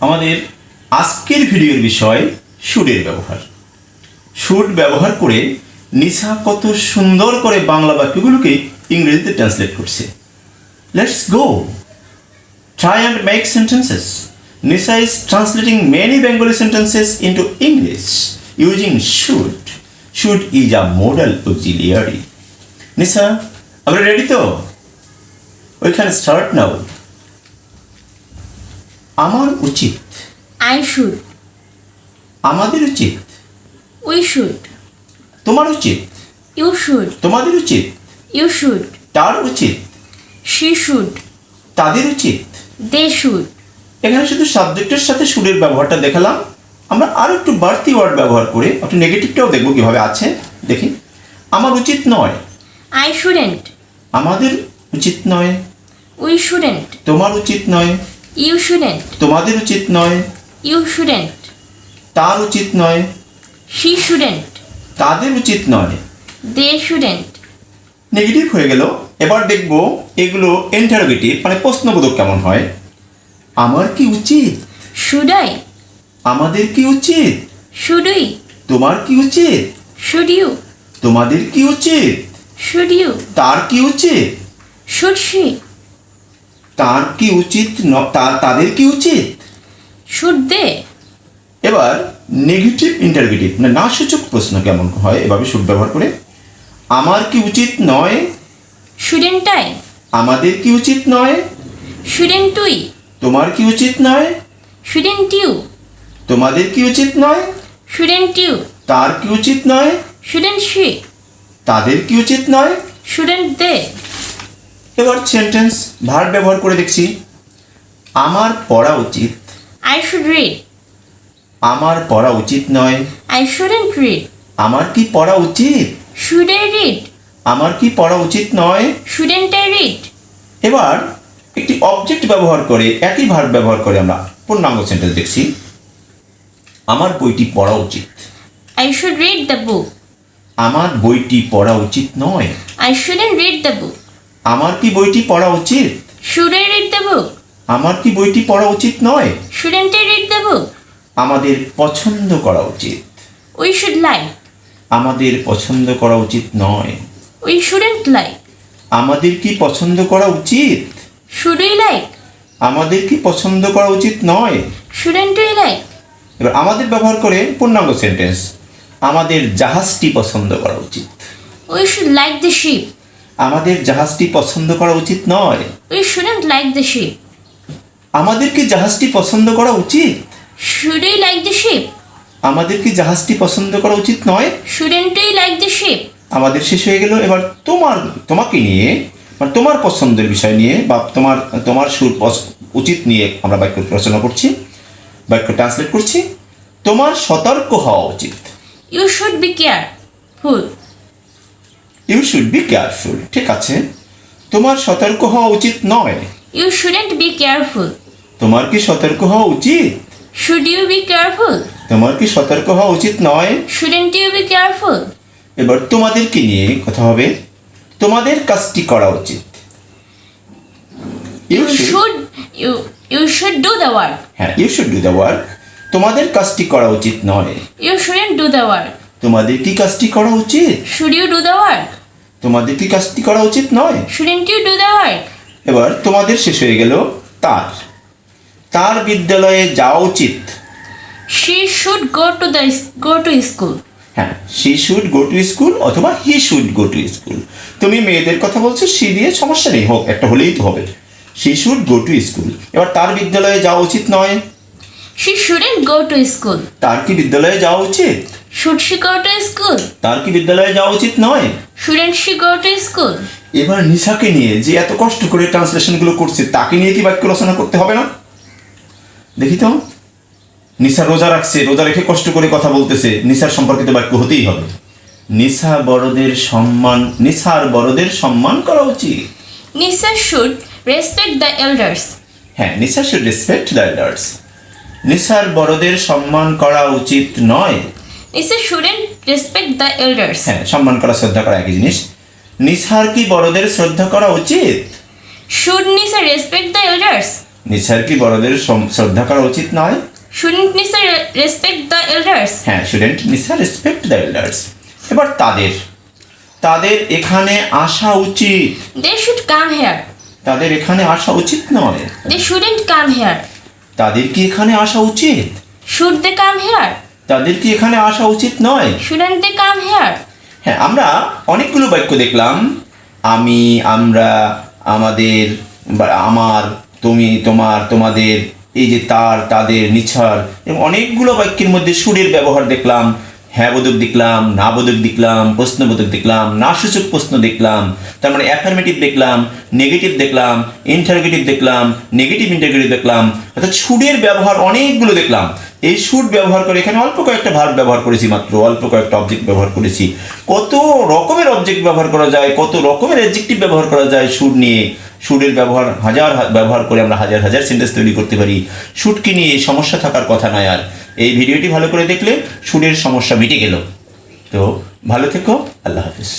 আমাদের আজকের ভিডিওর বিষয় শুডের ব্যবহার। শুড ব্যবহার করে নিশা কত সুন্দর করে বাংলা বাক্যগুলোকে ইংরেজিতে ট্রান্সলেট করছে। Let's go, try and make sentences. Nisa is translating many Bengali sentences into English using should. Should is a modal auxiliary. Nisa, are you ready to? We can start now. আমার উচিত, I should. আমাদের উচিত, We should. তোমার উচিত, You should. তোমাদের উচিত, You should. তার উচিত, She should. তাদের উচিত। They should. এখানে শুধু সাবজেক্টের সাথে শুডের ব্যবহারটা দেখালাম। আমরা আরো একটু বাড়তি ওয়ার্ড ব্যবহার করে একটু নেগেটিভটাও দেখবো কিভাবে আছে। দেখি, আমার উচিত নয়, I shouldn't. আমাদের উচিত নয়, We shouldn't. তোমার উচিত নয়, You shouldn't. তোমাদের উচিত নয়, You shouldn't. তার উচিত নয়, She shouldn't. তাদের উচিত নয়। They shouldn't. নেগেটিভ হয়ে গেল। এবার দেখব এগুলো ইন্টারোগেটিভ মানে প্রশ্নবোধক কেমন হয়। আমার কি উচিত, Should I? আমাদের কি উচিত, Should we? তোমার কি উচিত, Should you? তোমাদের কি উচিত, Should you? তার কি উচিত, Should she? তার কি উচিত তাদের কি উচিত। Should they? এবার নেগেটিভ ইন্টারোগেটিভ মানে না সূচক প্রশ্ন কেমন হয় এভাবে শুড ব্যবহার করে। আমার কি উচিত নয়, Shouldn't I? আমাদের কি উচিত নয়, Shouldn't we? তোমার কি উচিত নয়, Shouldn't you? তোমাদের কি উচিত নয়, Shouldn't you? তার কি উচিত নয়, Shouldn't she? তাদের কি উচিত নয়। Shouldn't they? এবার সেন্টেন্স ভার্ব ব্যবহার করে দেখছি। আমার পড়া উচিত, I should read. আমার পড়া উচিত নয়, I shouldn't read. আমার কি পড়া উচিত, Should I read? আমার কি পড়া উচিত নয়। Shouldn't I read? এবার একটি অবজেক্ট ব্যবহার করে একই ভার্ব ব্যবহার করে আমরা পূর্ণাঙ্গ সেন্টেন্স দেখছি। আমার বইটি পড়া উচিত, I should read the book. আমার বইটি পড়া উচিত নয়। I shouldn't read the book. আমার কি বইটি পড়া উচিত, Should I read the book? আমার কি বইটি পড়া উচিত নয়। Shouldn't I read the book? আমাদের পছন্দ করা উচিত, We should like. আমাদের পছন্দ করা উচিত নয়। We shouldn't like. আমাদের কি পছন্দ করা উচিত, Should we like? আমাদের কি পছন্দ করা উচিত নয়। Shouldn't we like? এবার আমাদের ব্যবহার করে পূর্ণাঙ্গ সেন্টেন্স। আমাদের জাহাজটি পছন্দ করা উচিত, We should like the ship. আমাদের জাহাজটি পছন্দ করা উচিত নয়। We shouldn't like the ship. আমাদের কি জাহাজটি পছন্দ করা উচিত, Should we like the ship? আমাদের কি জাহাজটি পছন্দ করা উচিত নয়। Shouldn't we like the ship? আমাদের শেষ হয়ে গেল। এবার তোমাকে নিয়ে মানে তোমার পছন্দের বিষয় নিয়ে বা তোমার উচিত নিয়ে আমরা বাক্য রচনা করছি, বাক্য ট্রান্সলেট করছি। তোমার সতর্ক হওয়া উচিত, You should be careful. You should be careful. ঠিক আছে, তোমার সতর্ক হওয়া উচিত নয়। You shouldn't be careful. তোমার কি সতর্ক হওয়া উচিত, Should you be careful? তোমার কি সতর্ক হওয়া উচিত নয়। Shouldn't you be careful? এবার তোমাদেরকে নিয়ে কথা হবে। তোমাদের কাজটি করা উচিত, You should do the work. হ্যাঁ, you should do the work. তোমাদের কাজটি করা উচিত নয়। You shouldn't do the work. তোমাদের কি কাজটি করা উচিত, Should you do the work? তোমাদের কি কাজটি করা উচিত নয়। Shouldn't you do the work? এবার তোমাদের শেষ হয়ে গেল। তার বিদ্যালয়ে যাওয়া উচিত। She should go to school. হ্যাঁ, she should go to school অথবা he should go to school. তুমি মেয়েদের কথা বলছো, শি দিয়ে সমস্যা নেই, হোক একটা হলেই তো হবে। She should go to school. এবার তার বিদ্যালয়ে যাওয়া উচিত নয়। She shouldn't go to school. তার কি বিদ্যালয়ে যাওয়া উচিত, Should she go to school? তার কি বিদ্যালয়ে যাওয়া উচিত নয়। Shouldn't she go to school? এবার নিশাকে নিয়ে যে এত কষ্ট করে ট্রান্সলেশনগুলো করছে তাকে নিয়ে কি বাক্য রচনা করতে হবে না। দেখি তো, নিশা রোজা রাখছে, রোজা রেখে কষ্ট করে কথা বলতেছে, নিশার সম্পর্কিত বাক্য হতেই হবে। নিশার বড়দের সম্মান করা উচিত। Nisa should respect the elders. হ্যাঁ, নিশা শুড রেসপেক্ট দ্য এল্ডার্স। নিশার বড়দের সম্মান করা উচিত নয়। Nisa shouldn't respect the elders. হ্যাঁ, সম্মান করা শ্রদ্ধা করা একই জিনিস। নিশার কি বড়দের শ্রদ্ধা করা উচিত, Should Nisa respect the elders? Nisar কি বড়দের শ্রদ্ধা করা উচিত নয়? Shouldn't Nisa respect the elders? হ্যাঁ, shouldn't Nisa respect the elders. এবার তাদের এখানে আসা উচিত। They should come here. তাদের এখানে আসা উচিত নয়। They shouldn't come here. তাদের কি এখানে আসা উচিত? Should they come here? তাদের কি এখানে আসা উচিত নয়? Shouldn't they come here? হ্যাঁ, আমরা অনেকগুলো বাক্য দেখলাম, আমি, আমরা, আমাদের, বা আমার, তুমি, তোমার, তোমাদের, এই যে তার, তাদের, নিছার, এবং অনেকগুলো বাক্যের মধ্যে সুরের ব্যবহার দেখলাম। হ্যাঁ বোধক দেখলাম, না বোধক দেখলাম, প্রশ্নবোধক দেখলাম, না সূচক প্রশ্ন দেখলাম, তার মানে অ্যাফার্মেটিভ দেখলাম, নেগেটিভ দেখলাম, ইন্টারোগেটিভ দেখলাম, নেগেটিভ ইন্টারোগেটিভ দেখলাম, অর্থাৎ সুরের ব্যবহার অনেকগুলো দেখলাম। এই সুর ব্যবহার করে এখানে অল্প কয়েকটা ভার্ব ব্যবহার করেছি, মাত্র অল্প কয়েকটা অবজেক্ট ব্যবহার করেছি। কত রকমের অবজেক্ট ব্যবহার করা যায়, কত রকমের অ্যাডজেক্টিভ ব্যবহার করা যায় সুর নিয়ে। সুরের ব্যবহার করে আমরা হাজার হাজার সেন্টেন্স তৈরি করতে পারি। সুরকে নিয়ে সমস্যা থাকার কথা নয়। আর এই ভিডিওটি ভালো করে দেখলে সুরের সমস্যা মিটে গেল। তো ভালো থেকো, আল্লাহ হাফিজ।